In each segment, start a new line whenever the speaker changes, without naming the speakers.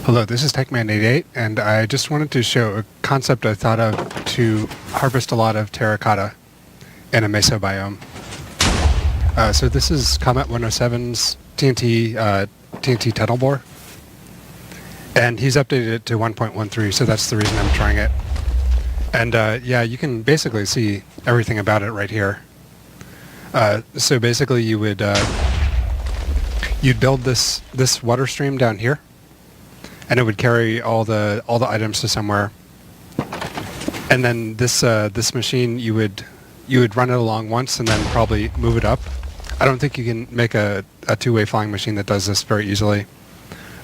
Hello, this is Techman88, and I just wanted to show a concept I thought of to harvest a lot of terracotta in a mesa biome. So this is Comet107's TNT tunnel bore, and he's updated it to 1.13, so that's the reason I'm trying it. And yeah, you can basically see everything about it right here. So basically, you'd build this water stream down here, and it would carry all the items to somewhere. And then this machine, you would run it along once and then probably move it up. I don't think you can make a two-way flying machine that does this very easily.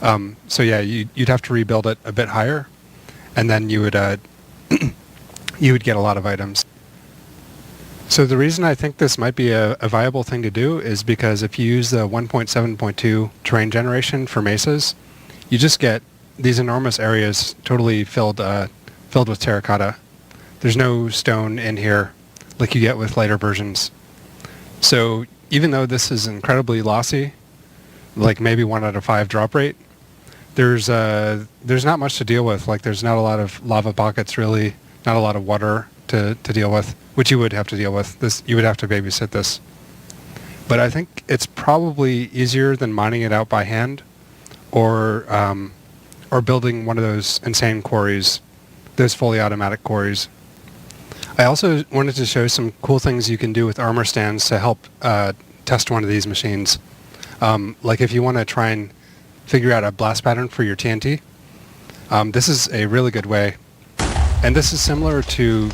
So yeah, you'd have to rebuild it a bit higher, and then you would you would get a lot of items. So the reason I think this might be a viable thing to do is because if you use the 1.7.2 terrain generation for mesas, you just get these enormous areas totally filled with terracotta. There's no stone in here like you get with later versions. So even though this is incredibly lossy, like maybe 1 out of 5 drop rate, there's not much to deal with. Like there's not a lot of lava pockets really, not a lot of water to deal with, which you would have to deal with. You would have to babysit this. But I think it's probably easier than mining it out by hand, or building one of those insane quarries, those fully automatic quarries. I also wanted to show some cool things you can do with armor stands to help test one of these machines. Like if you want to try and figure out a blast pattern for your TNT, this is a really good way. And this is similar to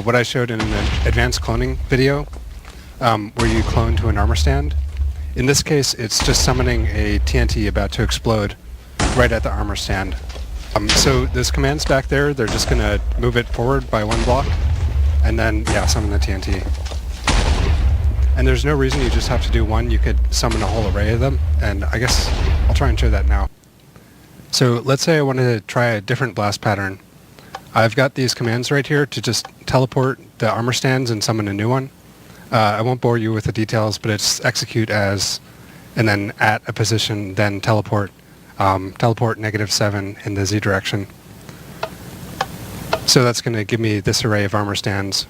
what I showed in an advanced cloning video, where you clone to an armor stand. In this case, it's just summoning a TNT about to explode right at the armor stand. So those commands back there, they're just going to move it forward by 1 block, and then, yeah, summon the TNT. And there's no reason you just have to do one. You could summon a whole array of them, and I guess I'll try and show that now. So let's say I wanted to try a different blast pattern. I've got these commands right here to just teleport the armor stands and summon a new one. I won't bore you with the details, but it's execute as, and then at a position, then teleport. Teleport -7 in the Z direction. So that's going to give me this array of armor stands.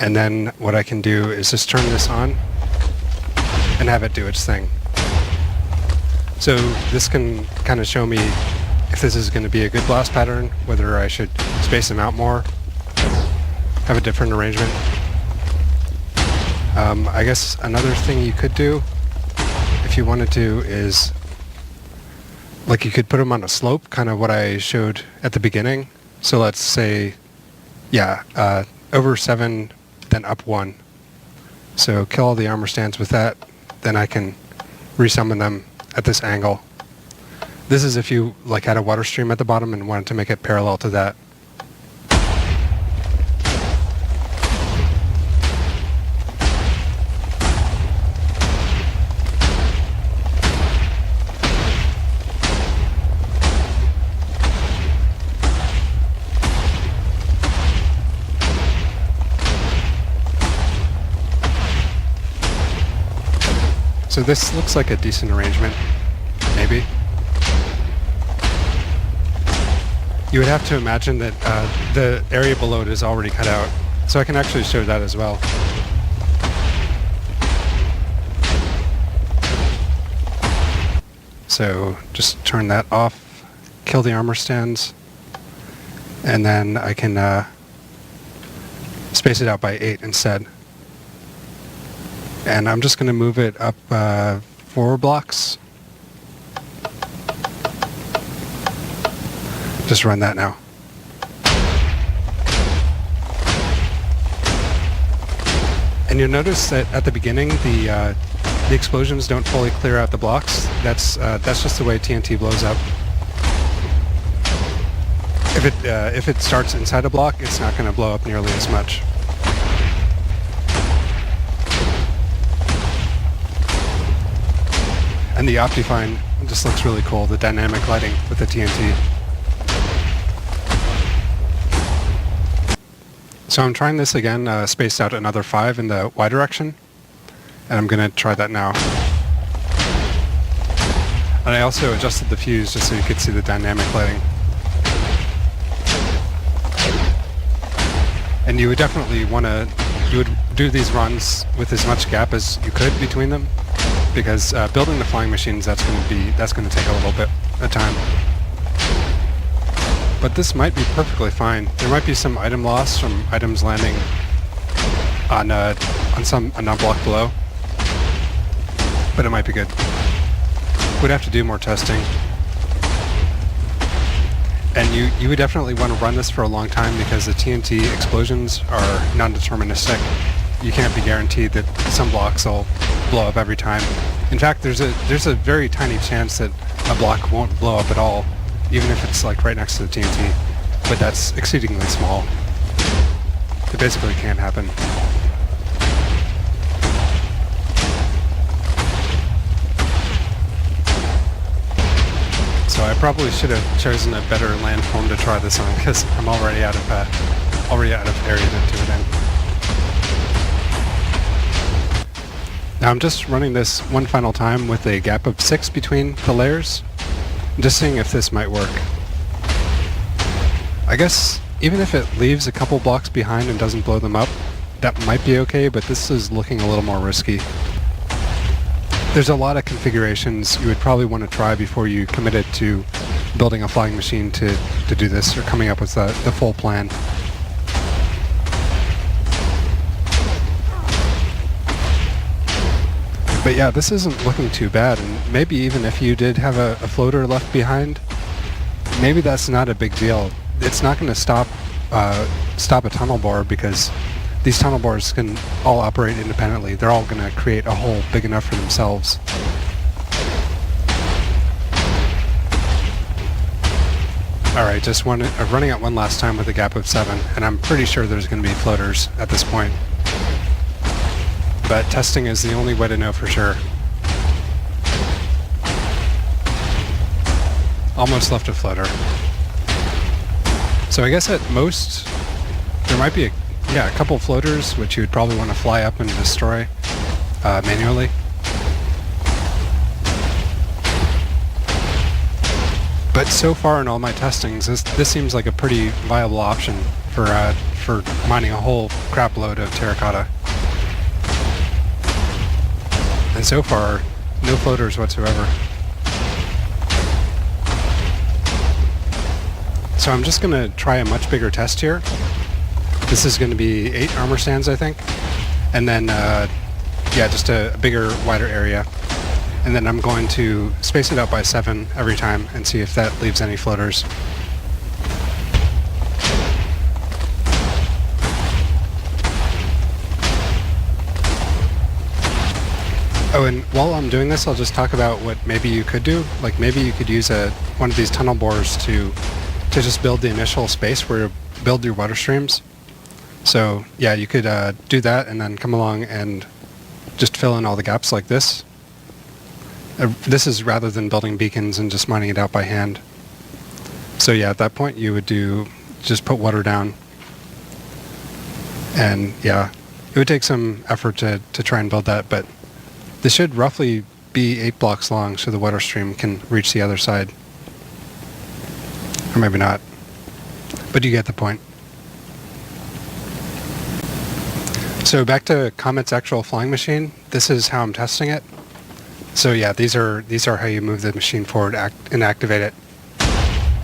And then what I can do is just turn this on and have it do its thing. So this can kind of show me if this is going to be a good blast pattern, whether I should space them out more, have a different arrangement. I guess another thing you could do, if you wanted to, is like you could put them on a slope, kind of what I showed at the beginning. So let's say, yeah, over 7, then up 1. So kill all the armor stands with that, then I can resummon them at this angle. This is if you like had a water stream at the bottom and wanted to make it parallel to that. So this looks like a decent arrangement, maybe. You would have to imagine that the area below it is already cut out, so I can actually show that as well. So just turn that off, kill the armor stands, and then I can space it out by 8 instead. And I'm just going to move it up 4 blocks. Just run that now. And you'll notice that at the beginning, the explosions don't fully clear out the blocks. That's just the way TNT blows up. If it starts inside a block, it's not going to blow up nearly as much. And the Optifine just looks really cool, the dynamic lighting with the TNT. So I'm trying this again, spaced out another 5 in the Y direction, and I'm going to try that now. And I also adjusted the fuse just so you could see the dynamic lighting. And you would definitely want to, you would do these runs with as much gap as you could between them, because building the flying machines, that's going to take a little bit of time. But this might be perfectly fine. There might be some item loss from items landing on a block below, but it might be good. We'd have to do more testing. And you would definitely want to run this for a long time because the TNT explosions are non-deterministic. You can't be guaranteed that some blocks will blow up every time. In fact, there's a very tiny chance that a block won't blow up at all, even if it's like right next to the TNT. But that's exceedingly small. It basically can't happen. So I probably should have chosen a better landform to try this on because I'm already out of area to do it in. Now I'm just running this one final time with a gap of 6 between the layers, just seeing if this might work. I guess even if it leaves a couple blocks behind and doesn't blow them up, that might be okay, but this is looking a little more risky. There's a lot of configurations you would probably want to try before you committed to building a flying machine to do this, or coming up with the full plan. But yeah, this isn't looking too bad, and maybe even if you did have a floater left behind, maybe that's not a big deal. It's not going to stop a tunnel bore, because these tunnel bores can all operate independently. They're all going to create a hole big enough for themselves. Alright, just running it one last time with a gap of 7, and I'm pretty sure there's going to be floaters at this point. But testing is the only way to know for sure. Almost left a floater. So I guess at most, there might be a couple floaters, which you would probably want to fly up and destroy manually. But so far in all my testings, this seems like a pretty viable option for mining a whole crap load of terracotta. And so far, no floaters whatsoever. So I'm just going to try a much bigger test here. This is going to be 8 armor stands, I think. And then, just a bigger, wider area. And then I'm going to space it out by 7 every time and see if that leaves any floaters. Oh, and while I'm doing this, I'll just talk about what maybe you could do. Like maybe you could use one of these tunnel bores to just build the initial space where you build your water streams. So yeah, you could do that and then come along and just fill in all the gaps like this. This is rather than building beacons and just mining it out by hand. So yeah, at that point you would just put water down. And yeah, it would take some effort to try and build that, but this should roughly be 8 blocks long so the water stream can reach the other side. Or maybe not. But you get the point. So back to Comet's actual flying machine. This is how I'm testing it. So yeah, these are how you move the machine forward and activate it.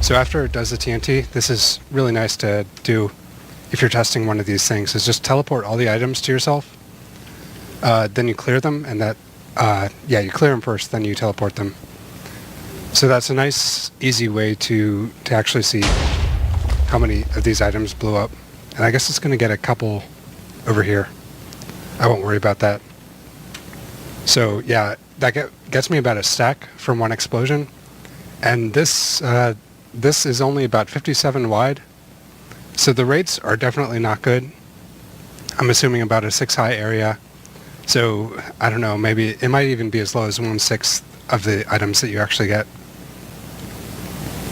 So after it does the TNT, this is really nice to do if you're testing one of these things, is just teleport all the items to yourself. Then you clear them, and you clear them first, then you teleport them. So that's a nice, easy way to actually see how many of these items blew up. And I guess it's going to get a couple over here. I won't worry about that. So yeah, that gets me about a stack from one explosion. And this is only about 57 wide. So the rates are definitely not good. I'm assuming about a 6 high area. So I don't know, maybe it might even be as low as 1/6 of the items that you actually get.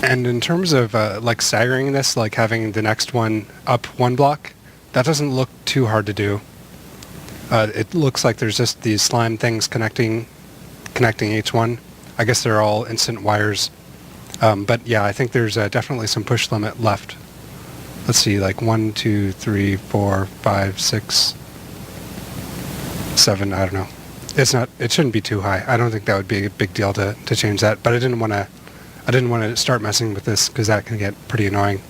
And in terms of like staggering this, like having the next one up 1 block, that doesn't look too hard to do. It looks like there's just these slime things connecting each one. I guess they're all instant wires. But yeah, I think there's definitely some push limit left. Let's see, like 1, 2, 3, 4, 5, 6, 7. I don't know. It's not. It shouldn't be too high. I don't think that would be a big deal to change that. But I didn't want to start messing with this because that can get pretty annoying.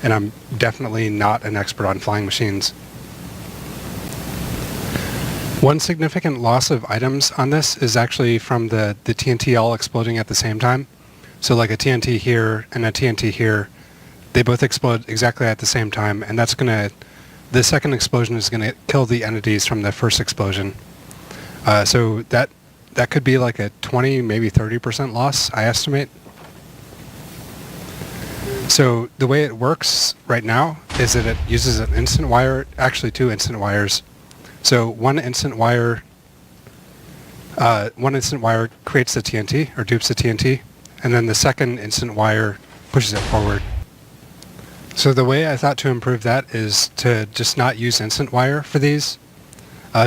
And I'm definitely not an expert on flying machines. One significant loss of items on this is actually from the TNT all exploding at the same time. So like a TNT here and a TNT here, they both explode exactly at the same time, and the second explosion is gonna kill the entities from the first explosion. So that could be like a 20, maybe 30% loss, I estimate. So the way it works right now is that it uses an instant wire, actually 2 instant wires. So one instant wire creates the TNT, or dupes the TNT, and then the second instant wire pushes it forward. So the way I thought to improve that is to just not use instant wire for these.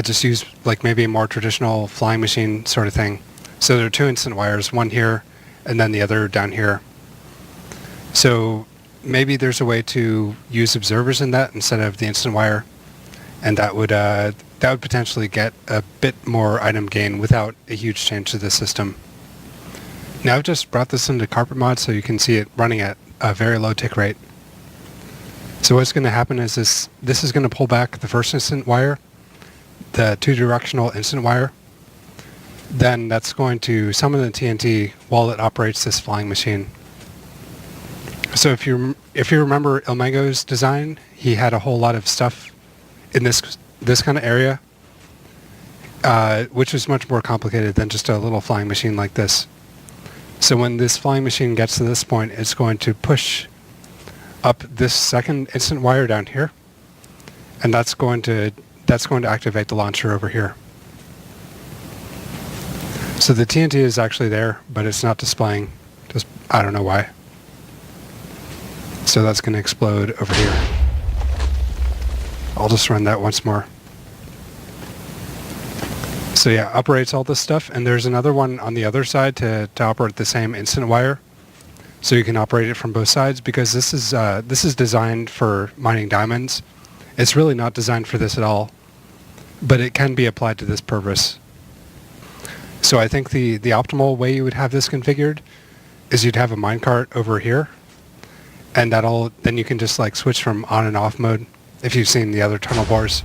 Just use like maybe a more traditional flying machine sort of thing. So there are 2 instant wires, one here and then the other down here. So maybe there's a way to use observers in that instead of the instant wire, and that would potentially get a bit more item gain without a huge change to the system. Now I've just brought this into carpet mod so you can see it running at a very low tick rate. So what's going to happen is this is going to pull back the first instant wire, the 2-directional instant wire. Then that's going to summon the TNT while it operates this flying machine. So if you remember Ilmango's design, he had a whole lot of stuff in this kind of area, which was much more complicated than just a little flying machine like this. So when this flying machine gets to this point, it's going to push up this second instant wire down here, and that's going to activate the launcher over here. So the TNT is actually there, but it's not displaying. Just I don't know why. So that's going to explode over here. I'll just run that once more. So yeah, operates all this stuff, and there's another one on the other side to operate the same instant wire. So you can operate it from both sides, because this is designed for mining diamonds. It's really not designed for this at all, but it can be applied to this purpose. So I think the optimal way you would have this configured is you'd have a minecart over here, and then you can just like switch from on and off mode if you've seen the other tunnel bores.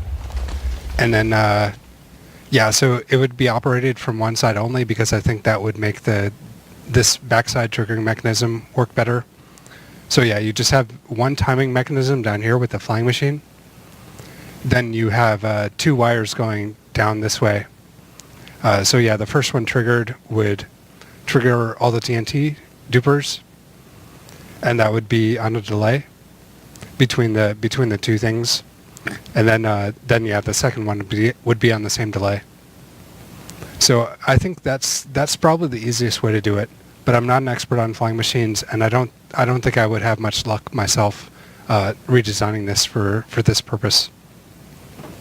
And then yeah, so it would be operated from one side only, because I think that would make this backside triggering mechanism work better. So yeah, you just have one timing mechanism down here with the flying machine. Then you have 2 wires going down this way. So yeah, the first one triggered would trigger all the TNT dupers, and that would be on a delay between the 2 things. And then yeah, the second one would be on the same delay. So I think that's probably the easiest way to do it. But I'm not an expert on flying machines, and I don't think I would have much luck myself redesigning this for this purpose.